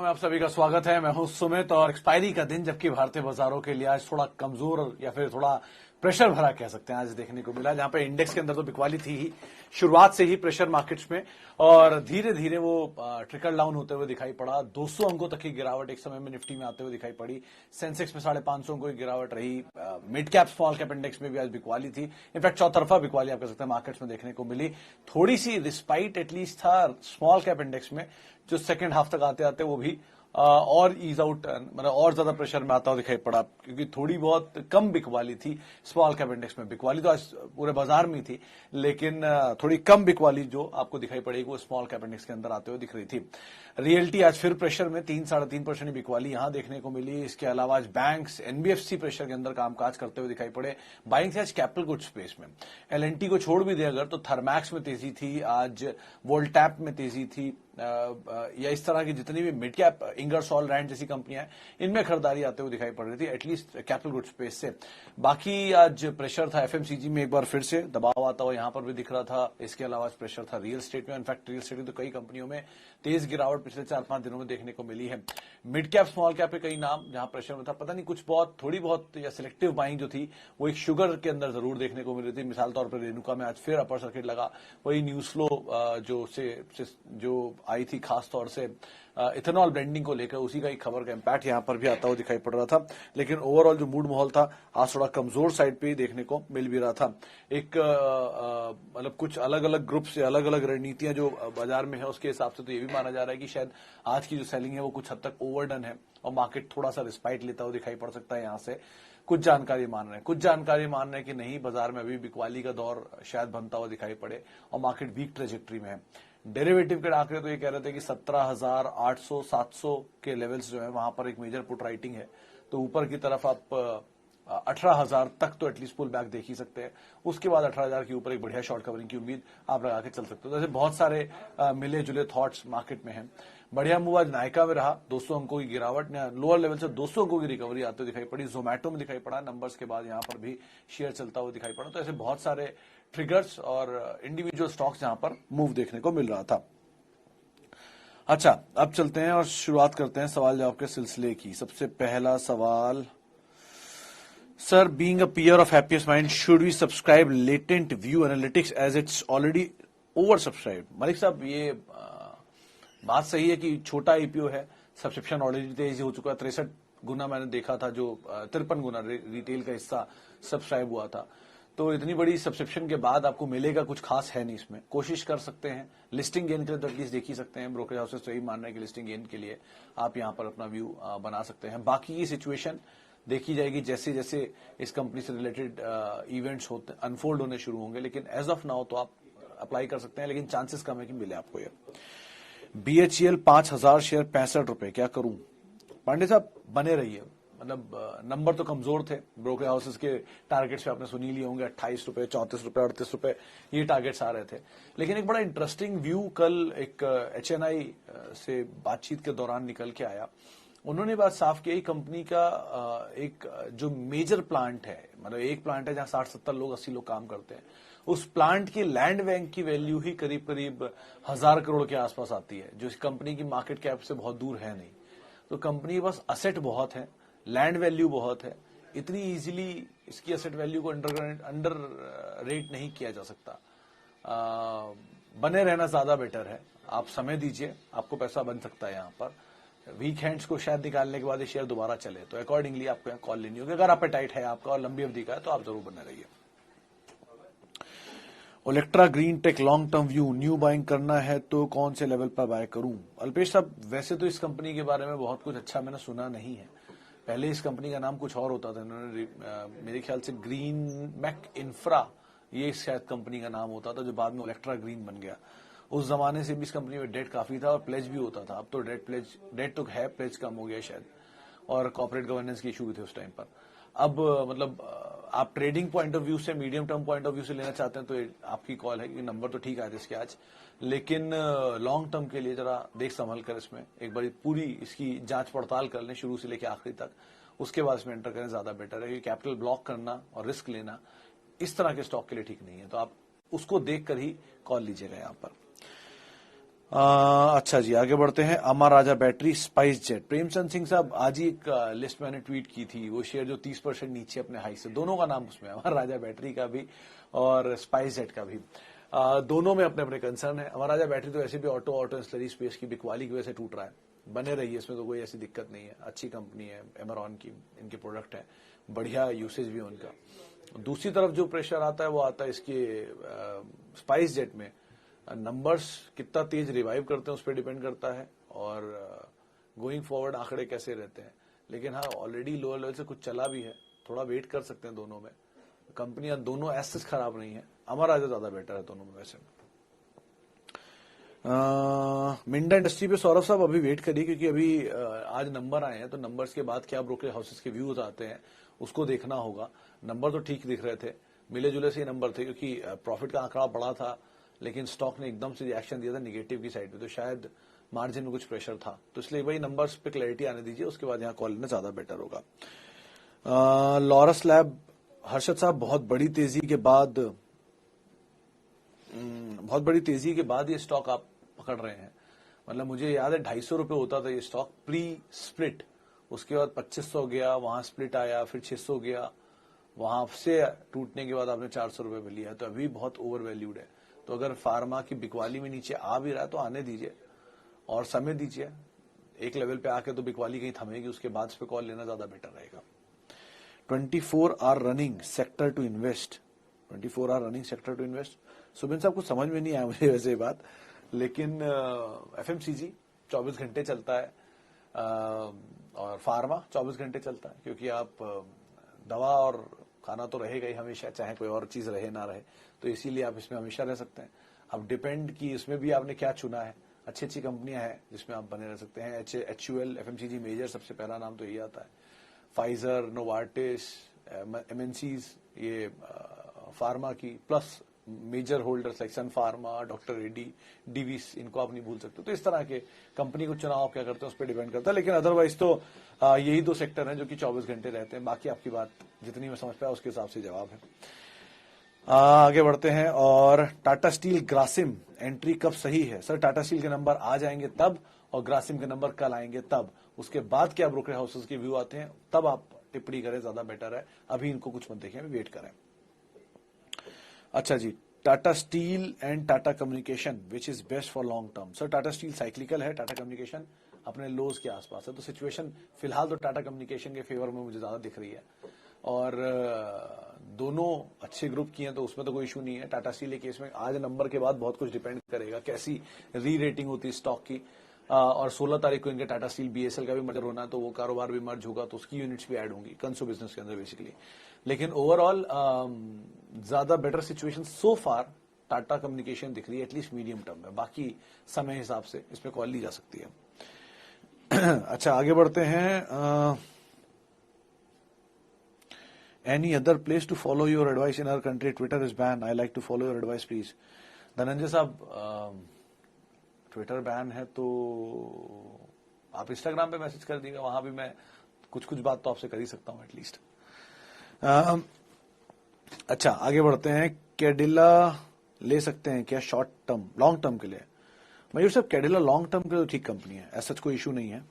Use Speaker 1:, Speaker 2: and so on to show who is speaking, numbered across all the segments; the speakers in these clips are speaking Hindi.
Speaker 1: में आप सभी का स्वागत है। मैं हूं सुमित और एक्सपायरी का दिन, जबकि भारतीय बाजारों के लिए आज थोड़ा कमजोर या फिर थोड़ा प्रेशर भरा कह सकते हैं आज देखने को मिला, जहां पे इंडेक्स के अंदर तो बिकवाली थी ही शुरुआत से ही प्रेशर मार्केट्स में, और धीरे धीरे वो ट्रिकल डाउन होते हुए दिखाई पड़ा। 200 अंकों तक की गिरावट एक समय में निफ्टी में आते हुए दिखाई पड़ी। सेंसेक्स में 550 अंकों की गिरावट रही। Mid cap small cap index में भी आज बिकवाली थी। इनफैक्ट चौतरफा बिकवाली आप कह सकते हैं मार्केट्स में देखने को मिली। थोड़ी सी रिस्पाइट एटलीस्ट था स्मॉल कैप इंडेक्स में, जो सेकेंड हाफ तक आते आते वो भी और ईज आउट, मतलब और ज्यादा प्रेशर में आता हुआ दिखाई पड़ा, क्योंकि थोड़ी बहुत कम बिकवाली थी स्मॉल कैप इंडेक्स में। बिकवाली तो आज पूरे बाजार में थी, लेकिन थोड़ी कम बिकवाली जो आपको दिखाई पड़ेगी वो स्मॉल कैप इंडेक्स के अंदर आते हुए दिख रही थी। रियल्टी आज फिर प्रेशर में 3-3.5% बिकवाली यहां देखने को मिली। इसके अलावा आज बैंक्स, एनबीएफसी प्रेशर के अंदर कामकाज करते हुए दिखाई पड़े। बाइंग थी आज कैपिटल गुड्स स्पेस में। एलएनटी को छोड़ भी दे अगर, तो थर्मैक्स में तेजी थी, आज वोल्टैप में तेजी थी, या इस तरह की जितनी भी मिड कैप इंगरसॉल रैंड जैसी कंपनियां हैं, इनमें खरीदारी आते हुए दिखाई पड़ रही थी, एटलीस्ट कैपिटल गुड्स स्पेस से। बाकी आज प्रेशर था एफएमसीजी में, एक बार फिर से दबाव आता हुआ यहां पर भी दिख रहा था। इसके अलावा प्रेशर था रियल एस्टेट में। इनफैक्ट रियल एस्टेट में तो कई कंपनियों में तेज गिरावट पिछले 4-5 दिनों में देखने को मिली है। मिड कैप स्मॉल कैप पे कई नाम जहां प्रेशर में था, पता नहीं कुछ बहुत थोड़ी बहुत या सिलेक्टिव बाइंग जो थी वो एक शुगर के अंदर जरूर देखने को मिल रही थी। मिसाल तौर पर रेणुका में आज फिर अपर सर्किट लगा। वही न्यूज फ्लो जो आई थी खास तौर से इथेनॉल ब्लेंडिंग को लेकर, उसी का एक खबर का इंपैक्ट यहां पर भी आता हुआ दिखाई पड़ रहा था। लेकिन ओवरऑल जो मूड माहौल था आज थोड़ा कमजोर साइड पे ही देखने को मिल भी रहा था। एक मतलब कुछ अलग अलग ग्रुप से अलग अलग रणनीतियां जो बाजार में है, उसके हिसाब से तो ये भी माना जा रहा है कि शायद आज की जो सेलिंग है वो कुछ हद तक ओवरडन है और मार्केट थोड़ा सा रिस्पाइट लेता हुआ दिखाई पड़ सकता है। यहां से कुछ जानकारी मान रहे हैं कि नहीं, बाजार में अभी बिकवाली का दौर शायद बनता हुआ दिखाई पड़े और मार्केट वीक ट्रेजेक्ट्री में है। डेरिवेटिव के आंकड़े तो ये कह रहे थे कि 17,800-700 के लेवल्स जो है वहां पर एक मेजर पुट राइटिंग है, तो ऊपर की तरफ आप 18,000 तक तो एटलीस्ट पुल बैक देख ही सकते हैं। उसके बाद 18,000 के ऊपर एक बढ़िया शॉर्ट कवरिंग की उम्मीद आप लगा के चल सकते हो। तो ऐसे बहुत सारे मिले जुले थॉट्स मार्केट में हैं। बढ़िया मूव आज नायका में रहा, 200 अंकों की गिरावट, लोअर लेवल से 200 अंकों की रिकवरी आते हुए दिखाई पड़ी। जोमैटो में दिखाई पड़ा, नंबर्स के बाद यहां पर भी शेयर चलता हुआ दिखाई पड़ा। तो ऐसे बहुत सारे ट्रिगर्स और इंडिविजुअल स्टॉक्स यहां पर मूव देखने को मिल रहा था। अच्छा, अब चलते हैं और शुरुआत करते हैं सवाल जवाब के सिलसिले की। सबसे पहला सवाल, sir, being a peer of Happiest Mind, should we subscribe latent view analytics as it's already oversubscribed? Malik साहब, ये बात सही है कि छोटा आईपीओ है, सब्सक्रिप्शन ऑलरेडी तेजी हो चुका है। 63 गुना मैंने देखा था, जो 53 गुना रिटेल का हिस्सा सब्सक्राइब हुआ था। तो इतनी बड़ी सब्सक्रिप्शन के बाद आपको मिलेगा कुछ खास है नहीं इसमें। कोशिश कर सकते हैं लिस्टिंग गेन के लिए, तो एटलीस्ट देख ही सकते हैं। ब्रोकरेज हाउसेस तो यही मान रहे हैं कि लिस्टिंग गेन के लिए आप यहां पर अपना व्यू बना सकते हैं। बाकी की सिचुएशन देखी जाएगी जैसे जैसे इस कंपनी से रिलेटेड इवेंट्स होते अनफोल्ड होने शुरू होंगे। लेकिन एज ऑफ नाउ तो आप अप्लाई कर सकते हैं, लेकिन चांसेस कम है कि मिले आपको ये। बीएचईएल 5,000 शेयर 65 रुपए, क्या करूं? पांडे साहब, बने रहिए। मतलब नंबर तो कमजोर थे, ब्रोकरेज हाउसेस के टारगेट्स पे आपने सुनी लिए होंगे, 28 रुपए, 34 रुपए, 38 रुपए, ये टारगेट्स आ रहे थे। लेकिन एक बड़ा इंटरेस्टिंग व्यू कल एक एचएनआई से बातचीत के दौरान निकल के आया। उन्होंने बात साफ की, कंपनी का एक जो मेजर प्लांट है, मतलब एक प्लांट है जहां 60-70 लोग, 80 लोग काम करते हैं, उस प्लांट की लैंड बैंक की वैल्यू ही करीब करीब 1,000 करोड़ के आसपास आती है, जो इस कंपनी की मार्केट कैप से बहुत दूर है नहीं। तो कंपनी के पास असेट बहुत है, लैंड वैल्यू बहुत है, इतनी इजीली इसकी असेट वैल्यू को अंडर रेट नहीं किया जा सकता। बने रहना ज्यादा बेटर है। आप समय दीजिए, आपको पैसा बन सकता है। यहाँ पर वीक हैंड्स को शायद निकालने के बाद ये शेयर दोबारा चले, तो अकॉर्डिंगली आपको यहाँ कॉल लेनी होगी। अगर एपेटाइट है आपका और लंबी अवधि का है तो आप जरूर बने रहिए। Olectra Greentech long term view, new buying करना है तो कौन से लेवल पर बाय करूं? अल्पेश साहब, वैसे तो इस कंपनी के बारे में बहुत कुछ अच्छा मैंने सुना नहीं है। पहले इस कंपनी का नाम कुछ और होता था, इन्होंने मेरे ख्याल से ग्रीन मैक इंफ्रा, ये शायद कंपनी का नाम होता था, जो बाद में ओलेक्ट्रा ग्रीन बन गया। उस जमाने से भी इस कंपनी में डेट काफी था और प्लेज भी होता था। अब तो डेट तो है, प्लेज कम हो गया शायद, और कॉर्पोरेट गवर्नेंस के इशू भी थे उस टाइम पर। अब मतलब आप ट्रेडिंग पॉइंट ऑफ व्यू से, medium term point of view से लेना चाहते हैं तो आपकी कॉल है, कि नंबर तो ठीक आए थे इसके आज, लेकिन लॉन्ग टर्म के लिए जरा देख संभल कर इसमें एक बार पूरी इसकी जांच पड़ताल कर लें शुरू से लेकर आखिरी तक, उसके बाद इसमें एंटर करें, ज्यादा बेटर है। क्योंकि कैपिटल ब्लॉक करना और रिस्क लेना इस तरह के स्टॉक के लिए ठीक नहीं है, तो आप उसको देखकर ही कॉल लीजिएगा। यहां पर अच्छा जी, आगे बढ़ते हैं। Amar Raja battery, SpiceJet, Premchand Singh साहब, आज ही एक लिस्ट मैंने ट्वीट की थी, वो शेयर जो 30% नीचे अपने हाई से, दोनों का नाम उसमें, अमर राजा बैटरी का भी और स्पाइस जेट का भी। दोनों में अपने अपने कंसर्न है। अमर राजा बैटरी तो ऐसे भी ऑटो एंसिलरी स्पेस की बिकवाली की वजह से टूट रहा है, बने रही है, इसमें तो कोई ऐसी दिक्कत नहीं है, अच्छी कंपनी है एमरॉन की, इनके प्रोडक्ट है, बढ़िया यूसेज भी है उनका। दूसरी तरफ जो प्रेशर आता है वो आता है इसके स्पाइस जेट में। नंबर्स कितना तेज रिवाइव करते हैं उस पर डिपेंड करता है, और गोइंग फॉरवर्ड आंकड़े कैसे रहते हैं। लेकिन हाँ, ऑलरेडी लोअर लेवल से कुछ चला भी है, थोड़ा वेट कर सकते हैं दोनों में। कंपनियां दोनों एसेस खराब नहीं है, अमर राजा ज्यादा बेटर है दोनों में वैसे। मिंडा इंडस्ट्री पे सौरभ साहब अभी वेट करिए, क्योंकि अभी आज नंबर आए हैं, तो नंबर्स के बाद क्या ब्रोकर हाउसेस के व्यूज आते हैं उसको देखना होगा। नंबर तो ठीक दिख रहे थे, मिले जुले से नंबर थे, क्योंकि प्रॉफिट का आंकड़ा बड़ा था, लेकिन स्टॉक ने एकदम से रिएक्शन दिया था निगेटिव की साइड पे, तो शायद मार्जिन में कुछ प्रेशर था। तो इसलिए वही नंबर्स पे क्लैरिटी आने दीजिए, उसके बाद यहाँ कॉल लेना ज्यादा बेटर होगा। लॉरस लैब, हर्षद साहब, बहुत बड़ी तेजी के बाद ये स्टॉक आप पकड़ रहे हैं। मतलब मुझे याद है 250 रुपए होता था ये स्टॉक प्री स्प्लिट, उसके बाद 2500 गया, वहां स्प्लिट आया, फिर 600 गया, वहां से टूटने के बाद आपने 400 रुपए में लिया, तो अभी बहुत ओवर वैल्यूड है। तो अगर फार्मा की बिकवाली में नीचे आ भी रहा है तो आने दीजिए और समय दीजिए, एक लेवल पे आके तो बिकवाली कहीं थमेगी, उसके बाद इस पे कॉल लेना ज्यादा बेटर रहेगा। 24 hour running sector to invest, 24 hour running sector to invest. Subin साहब, कुछ समझ में नहीं आया मुझे वैसे ये बात, लेकिन एफएमसीजी 24 घंटे चलता है, और फार्मा 24 घंटे चलता है, क्योंकि आप दवा और खाना तो रहेगा ही हमेशा, चाहे कोई और चीज रहे ना रहे, तो इसीलिए आप इसमें हमेशा रह सकते हैं। अब डिपेंड कि इसमें भी आपने क्या चुना है, अच्छी अच्छी कंपनियां हैं जिसमें आप बने रह सकते हैं। HUL एफएमसीजी मेजर सबसे पहला नाम तो यही आता है, फाइजर, नोवार्टिस, एमएनसीज, ये फार्मा की, प्लस मेजर होल्डर्स लाइक सन फार्मा, डॉक्टर रेड्डी, डीवीस, इनको आप नहीं भूल सकते। तो इस तरह के कंपनी को चुनाव आप क्या करते हैं उस पर डिपेंड करता है, लेकिन अदरवाइज तो यही दो सेक्टर हैं जो कि 24 घंटे रहते हैं। बाकी आपकी बात जितनी मैं समझ पाया उसके हिसाब से जवाब है। आगे बढ़ते हैं। और टाटा स्टील ग्रासिम एंट्री कब सही है? सर, टाटा स्टील के नंबर आ जाएंगे तब, और ग्रासिम के नंबर कल आएंगे तब, उसके बाद क्या ब्रोकर हाउसेस के व्यू आते हैं तब आप टिप्पणी करें, ज्यादा बेटर है। अभी इनको कुछ मत देखें, अभी वेट करें। अच्छा जी, Tata steel and Tata communication which is best for long term? Sir, Tata steel cyclical है, टाटा कम्युनिकेशन अपने लोज के आसपास है, तो सिचुएशन फिलहाल तो टाटा कम्युनिकेशन के फेवर में मुझे ज्यादा दिख रही है, और दोनों अच्छे ग्रुप की हैं, तो उसमें तो कोई इशू नहीं है। टाटा स्टील के केस में आज नंबर के बाद बहुत कुछ डिपेंड करेगा, कैसी री रेटिंग होती है स्टॉक की, और 16 तारीख को इनके टाटा स्टील BSL का भी मर्जर होना है, तो वो कारोबार भी मर्ज होगा, तो उसकी यूनिट्स भी ऐड होंगी कंसो बिजनेस के अंदर बेसिकली। लेकिन ओवरऑल ज्यादा बेटर सिचुएशन सो फार टाटा कम्युनिकेशन दिख रही है, एटलीस्ट मीडियम टर्म में। बाकी समय हिसाब से इसमें कॉल ली जा सकती है। अच्छा, आगे बढ़ते हैं। Any other place to follow your advice in our country? Twitter is banned. I like to follow your advice, please. Dhananjay साहब, ट्विटर बैन है तो आप इंस्टाग्राम पे मैसेज कर दीजिएगा, वहां भी मैं कुछ बात तो आपसे कर ही सकता हूं एटलीस्ट। अच्छा, आगे बढ़ते हैं। कैडिला ले सकते हैं क्या शॉर्ट टर्म, लॉन्ग टर्म के लिए? मयूर साहब, कैडिला लॉन्ग टर्म के लिए तो ठीक कंपनी है, ऐसा कोई इशू नहीं है,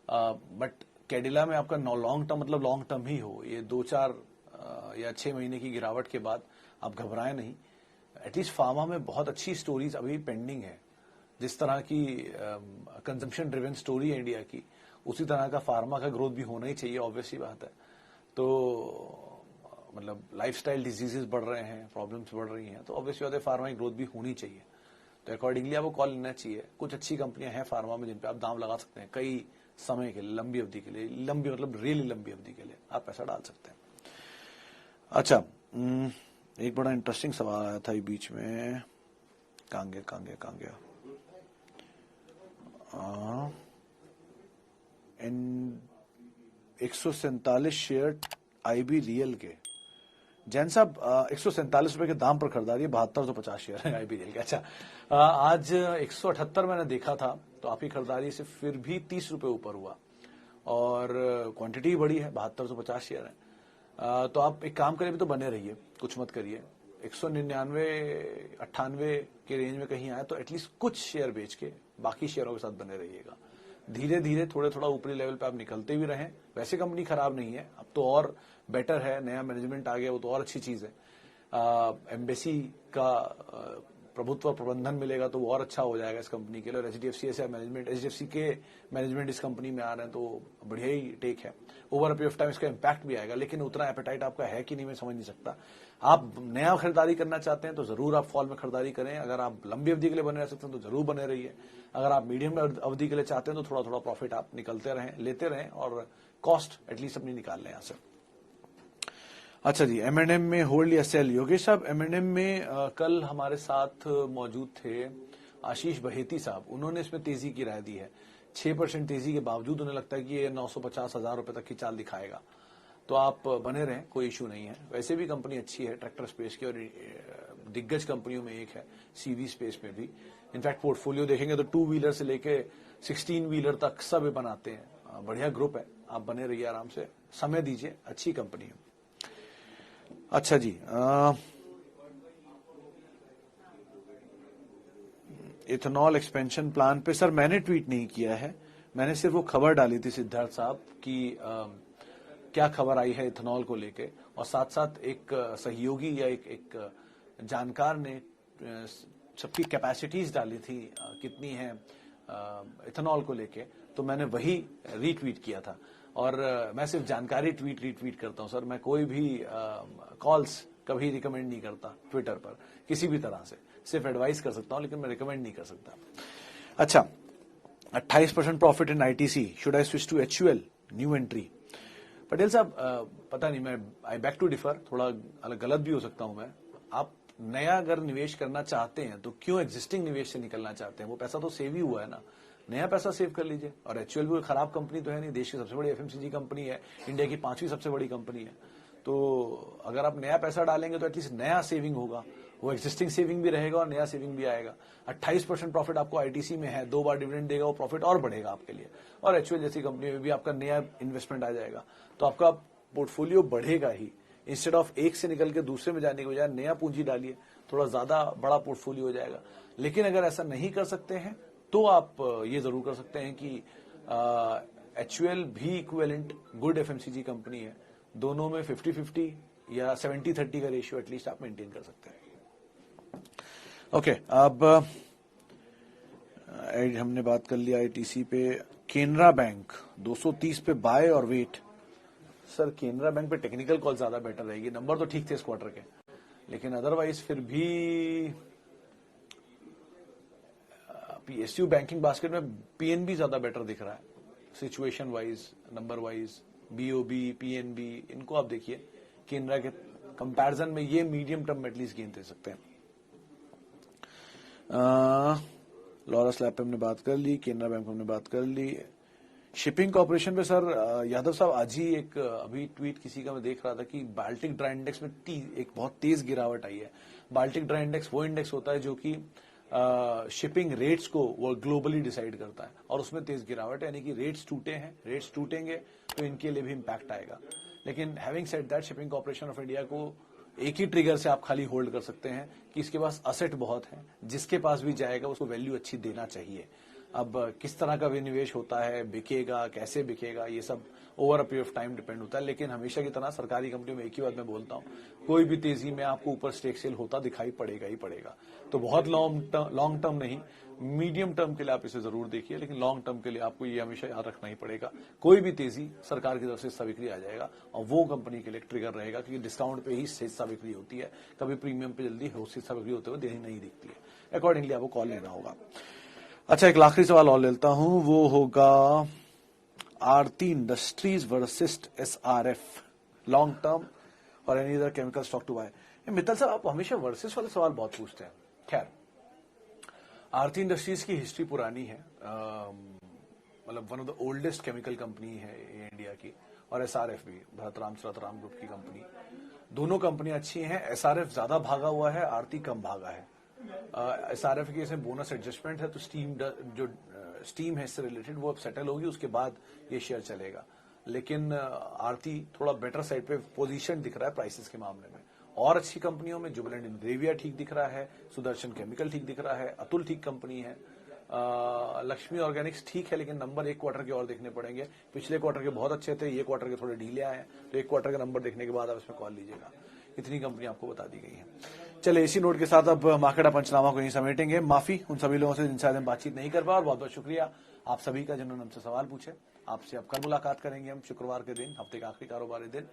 Speaker 1: बट कैडिला में आपका लॉन्ग टर्म मतलब लॉन्ग टर्म ही हो, ये 2-4 या 6 महीने की गिरावट के बाद आप घबराएं नहीं। एटलीस्ट फार्मा में बहुत अच्छी स्टोरीज अभी पेंडिंग है, जिस तरह की कंजम्पशन ड्रिवन स्टोरी है इंडिया की, उसी तरह का फार्मा का ग्रोथ भी होना ही चाहिए, ऑब्वियसली बात है। तो मतलब लाइफस्टाइल डिजीजेस बढ़ रहे हैं, प्रॉब्लम्स बढ़ रही हैं, तो ऑब्वियसली बात है फार्मा की ग्रोथ भी होनी चाहिए, तो अकॉर्डिंगली आपको कॉल लेना चाहिए। कुछ अच्छी कंपनियां हैं फार्मा में जिन पे आप दाम लगा सकते हैं, कई समय के लिए, लंबी अवधि के लिए, लंबी मतलब रियली लंबी अवधि के लिए आप पैसा डाल सकते हैं। अच्छा, एक बड़ा इंटरेस्टिंग सवाल आया था बीच में, कहां गया? 147 शेयर IB रियल के। जैन साहब, 147 रुपए के दाम पर खरीदारी है, 7250 शेयर है IB रियल के। अच्छा, आज 178 मैंने देखा था, तो आपकी खरीदारी से फिर भी 30 रुपए ऊपर हुआ, और क्वांटिटी बड़ी है, 7250 शेयर है। तो आप एक काम करिए, भी तो बने रहिए, कुछ मत करिए, 199-98 के रेंज में कहीं आए तो एटलीस्ट कुछ शेयर बेच के बाकी शेयरों के साथ बने रहिएगा। धीरे धीरे थोड़े थोड़ा ऊपरी लेवल पे आप निकलते भी रहें। वैसे कंपनी खराब नहीं है, अब तो और बेटर है, नया मैनेजमेंट आ गया, वो तो और अच्छी चीज है। एम्बेसी का प्रभुत्व प्रबंधन मिलेगा तो वो और अच्छा हो जाएगा इस कंपनी के लिए। और एचडीएफसी के मैनेजमेंट इस कंपनी में आ रहे हैं तो बढ़िया ही टेक है। Over a period of time इसका इम्पैक्ट भी आएगा, लेकिन उतना एपेटाइट आपका है कि नहीं मैं समझ नहीं सकता। आप नया खरीदारी करना चाहते हैं तो जरूर आप फॉल में खरीदारी करें। अगर आप लंबी अवधि के लिए बने रह सकते हैं तो जरूर बने रहिए। अगर आप मीडियम अवधि के लिए चाहते हैं तो थोड़ा थोड़ा प्रॉफिट आप निकलते रहें, लेते रहें और कॉस्ट एटलीस्ट अपनी निकाल लें यहाँ से। अच्छा जी, M&M में होल्ड या सेल। योगेश साहब, M&M में कल हमारे साथ मौजूद थे आशीष बहेती साहब, उन्होंने इसमें तेजी की राय दी है। 6% तेजी के बावजूद उन्हें लगता है कि ये 950,000 रुपए तक की चाल दिखाएगा, तो आप बने रहें, कोई इशू नहीं है। वैसे भी कंपनी अच्छी है ट्रैक्टर स्पेस की और दिग्गज कंपनियों में एक है सीवी स्पेस में भी। इनफैक्ट पोर्टफोलियो देखेंगे तो 2 व्हीलर से लेके 16 व्हीलर तक सब बनाते हैं। बढ़िया ग्रुप है, आप बने रहिए आराम से, समय दीजिए, अच्छी कंपनी है। अच्छा जी, इथेनॉल एक्सपेंशन प्लान पे सर मैंने ट्वीट नहीं किया है, मैंने सिर्फ वो खबर डाली थी सिद्धार्थ साहब की क्या खबर आई है इथेनॉल को लेके, और साथ साथ एक सहयोगी या एक जानकार ने सबकी कैपेसिटीज डाली थी कितनी है इथेनॉल को लेके, तो मैंने वही रीट्वीट किया था। और मैं सिर्फ जानकारी रीट्वीट करता हूं सर, मैं कोई भी कॉल्स कभी रिकमेंड नहीं करता ट्विटर पर किसी भी तरह से, सिर्फ एडवाइस कर सकता हूं लेकिन मैं रिकमेंड नहीं कर सकता। अच्छा, 28% profit in ITC, should I switch to HUL, new entry. Patel साहब, पता नहीं, मैं आई बैक टू डिफर, थोड़ा गलत भी हो सकता हूं मैं। आप नया अगर निवेश करना चाहते हैं तो क्यों एग्जिस्टिंग निवेश से निकलना चाहते हैं? वो पैसा तो सेव ही हुआ है ना, नया पैसा सेव कर लीजिए। और HUL भी कोई खराब कंपनी तो है नहीं, देश की सबसे बड़ी FMCG कंपनी है, इंडिया की 5वीं सबसे बड़ी कंपनी है। तो अगर आप नया पैसा डालेंगे तो एटलीस्ट नया सेविंग होगा, वो एग्जिस्टिंग सेविंग भी रहेगा और नया सेविंग भी आएगा। 28% प्रॉफिट आपको आईटीसी में है, 2 बार डिविडेंड देगा, वो प्रॉफिट और बढ़ेगा आपके लिए। और HUL जैसी कंपनी में भी आपका नया इन्वेस्टमेंट आ जाएगा, तो आपका पोर्टफोलियो बढ़ेगा ही। इंस्टेड ऑफ एक से निकल के दूसरे में जाने के बजाय नया पूंजी डालिए, थोड़ा ज्यादा बड़ा पोर्टफोलियो हो जाएगा। लेकिन अगर ऐसा नहीं कर सकते हैं तो आप ये जरूर कर सकते हैं कि HUL भी इक्विवेलेंट गुड FMCG कंपनी है, दोनों में 50-50 या 70-30 का रेशियो एटलीस्ट आप मेंटेन कर सकते हैं। ओके, अब हमने बात कर लिया आईटीसी पे। केनरा बैंक 230 पे बाय और वेट। सर, केनरा बैंक पे टेक्निकल कॉल ज्यादा बेटर रहेगी, नंबर तो ठीक थे इस क्वार्टर के, लेकिन अदरवाइज फिर भी PSU बैंकिंग बास्केट में PNB ज्यादा बेटर दिख रहा है, situation wise, number wise. BOB, PNB, इनको आप देखिए, केनरा के कंपैरिजन में ये मीडियम टर्म में एटलीस्ट गेन दे सकते हैं। लॉरस लैब पे हमने बात कर ली, केनरा बैंक पे हमने बात कर ली। शिपिंग कॉर्पोरेशन पे सर यादव साहब, आज ही एक अभी ट्वीट किसी का मैं देख रहा था कि बाल्टिक ड्राई इंडेक्स में एक बहुत तेज गिरावट आई है। बाल्टिक ड्राई इंडेक्स वो इंडेक्स होता है जो कि शिपिंग रेट्स को वो ग्लोबली डिसाइड करता है, और उसमें तेज गिरावट है, यानी कि रेट्स टूटे हैं, रेट्स टूटेंगे तो इनके लिए भी इम्पैक्ट आएगा। लेकिन having said that, shipping corporation of India को एक ही ट्रिगर से आप खाली होल्ड कर सकते हैं कि इसके पास असेट बहुत है, जिसके पास भी जाएगा उसको वैल्यू अच्छी देना चाहिए। अब किस तरह का विनिवेश होता है, बिकेगा कैसे बिकेगा, ये सब over a period of time depend होता है। लेकिन हमेशा की तरह सरकारी कंपनी में एक ही बात मैं बोलता हूं, कोई भी तेजी में आपको ऊपर स्टेक सेल होता दिखाई पड़ेगा ही पड़ेगा। तो बहुत लॉन्ग टर्म नहीं, मीडियम टर्म के लिए आप इसे जरूर देखिए, लेकिन लॉन्ग टर्म के लिए आपको ये हमेशा याद रखना ही पड़ेगा, कोई भी तेजी सरकार की तरफ से हिस्सा बिक्री आ जाएगा और वो कंपनी के लिए ट्रिगर रहेगा, क्योंकि डिस्काउंट पे ही हिस्सा बिक्री होती है, कभी प्रीमियम पे जल्दी हिस्सा बिक्री होते हुए नहीं दिखती है। अकॉर्डिंगली आपको कॉल लेना होगा। अच्छा, एक आखिरी सवाल और लेता हूं, वो होगा Aarti industries versus SRF, long term और any other chemical stock to buy. Mittal साहब, आप हमेशा वर्सेस वाले सवाल बहुत पूछते हैं। खैर, आरती इंडस्ट्रीज की हिस्ट्री पुरानी है, मतलब one of the oldest chemical company है इंडिया की, और SRF भी भरतराम सरतराम ग्रुप की कंपनी। दोनों कंपनियां अच्छी हैं, SRF ज्यादा भागा हुआ है, आरती कम भागा है। SRF के इसमें बोनस एडजस्टमेंट है, तो स्टीम है इससे रिलेटेड, वो अब सेटल होगी, उसके बाद ये शेयर चलेगा। लेकिन आरती थोड़ा बेटर साइड पे पोजीशन दिख रहा है प्राइसेस के मामले में, और अच्छी कंपनियों में जुबिलेंट इंग्रेविया ठीक दिख रहा है, सुदर्शन केमिकल ठीक दिख रहा है, अतुल ठीक कंपनी है, लक्ष्मी ऑर्गेनिक्स ठीक है, लेकिन नंबर एक क्वार्टर के और देखने पड़ेंगे। पिछले क्वार्टर के बहुत अच्छे थे, ये क्वार्टर के थोड़े ढीले आए हैं, तो एक क्वार्टर का नंबर देखने के बाद आप इसमें कॉल लीजिएगा। इतनी कंपनी आपको बता दी गई है। चलिए इसी नोट के साथ अब मार्केट पंचनामा को यहीं समेटेंगे। माफी उन सभी लोगों से जिनसे आज हम बातचीत नहीं कर पाए, और बहुत बहुत शुक्रिया आप सभी का जिन्होंने हमसे सवाल पूछे। आपसे अब कल मुलाकात करेंगे हम शुक्रवार के दिन, हफ्ते का आखिरी कारोबारी दिन।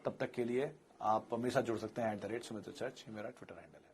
Speaker 1: तब तक के लिए आप मेरे साथ जुड़ सकते हैं @सुमित रिसर्च, मेरा ट्विटर हैंडल है।